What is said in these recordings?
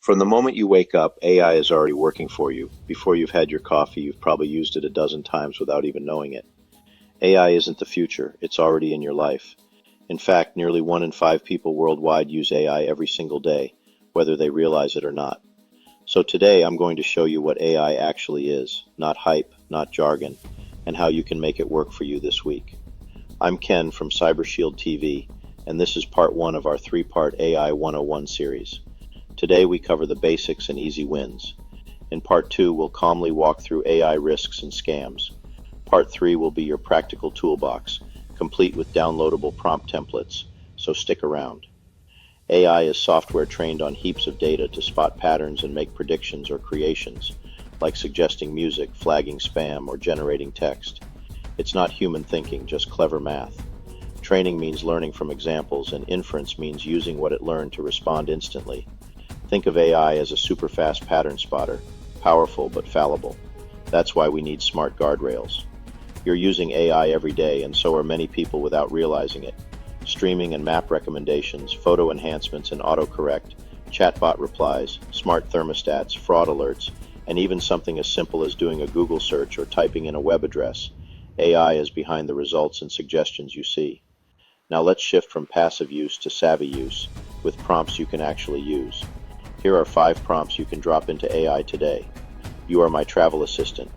From the moment you wake up, AI is already working for you. Before you've had your coffee, you've probably used it a dozen times without even knowing it. AI isn't the future, it's already in your life. In fact, nearly 1 in 5 people worldwide use AI every single day, whether they realize it or not. So today I'm going to show you what AI actually is, not hype, not jargon, and how you can make it work for you this week. I'm Ken from CyberShieldTV, and this is part 1 of our 3-part AI 101 series. Today we cover the basics and easy wins. In part 2, we'll calmly walk through AI risks and scams. Part 3 will be your practical toolbox, complete with downloadable prompt templates, so stick around. AI is software trained on heaps of data to spot patterns and make predictions or creations, like suggesting music, flagging spam, or generating text. It's not human thinking, just clever math. Training means learning from examples, and inference means using what it learned to respond instantly. Think of AI as a super-fast pattern spotter, powerful but fallible. That's why we need smart guardrails. You're using AI every day, and so are many people without realizing it. Streaming and map recommendations, photo enhancements and autocorrect, chatbot replies, smart thermostats, fraud alerts, and even something as simple as doing a Google search or typing in a web address. AI is behind the results and suggestions you see. Now let's shift from passive use to savvy use, with prompts you can actually use. Here are 5 prompts you can drop into AI today. You are my travel assistant.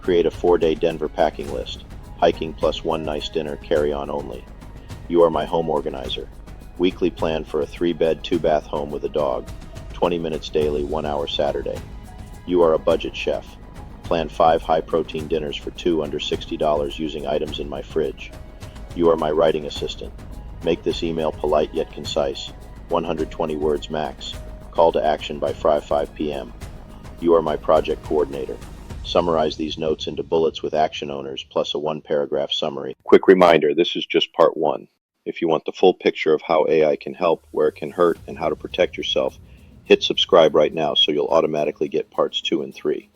Create a 4-day Denver packing list. Hiking plus 1 nice dinner, carry-on only. You are my home organizer. Weekly plan for a 3-bed, 2-bath home with a dog. 20 minutes daily, 1 hour Saturday. You are a budget chef. Plan 5 high-protein dinners for 2 under $60 using items in my fridge. You are my writing assistant. Make this email polite yet concise. 120 words max. Call to action by 5 p.m. You are my project coordinator. Summarize these notes into bullets with action owners, plus a 1-paragraph summary. Quick reminder, this is just part 1. If you want the full picture of how AI can help, where it can hurt, and how to protect yourself, hit subscribe right now so you'll automatically get parts 2 and 3.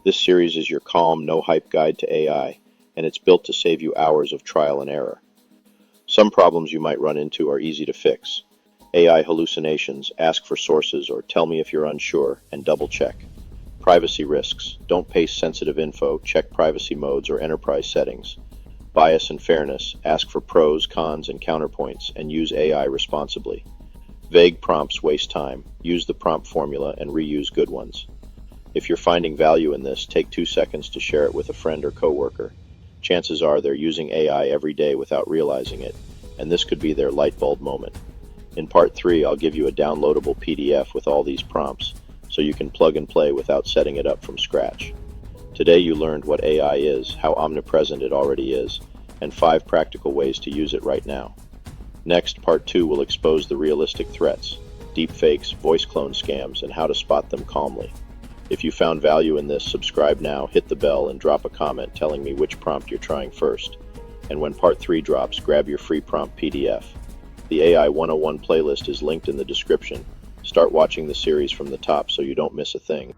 This series is your calm, no-hype guide to AI, and it's built to save you hours of trial and error. Some problems you might run into are easy to fix. AI hallucinations, ask for sources or tell me if you're unsure, and double-check. Privacy risks, don't paste sensitive info, check privacy modes or enterprise settings. Bias and fairness, ask for pros, cons, and counterpoints, and use AI responsibly. Vague prompts waste time, use the prompt formula and reuse good ones. If you're finding value in this, take 2 seconds to share it with a friend or coworker. Chances are they're using AI every day without realizing it, and this could be their light bulb moment. In part 3, I'll give you a downloadable PDF with all these prompts, so you can plug and play without setting it up from scratch. Today you learned what AI is, how omnipresent it already is, and 5 practical ways to use it right now. Next, part 2 will expose the realistic threats, deepfakes, voice clone scams, and how to spot them calmly. If you found value in this, subscribe now, hit the bell, and drop a comment telling me which prompt you're trying first. And when part 3 drops, grab your free prompt PDF. The AI 101 playlist is linked in the description. Start watching the series from the top so you don't miss a thing.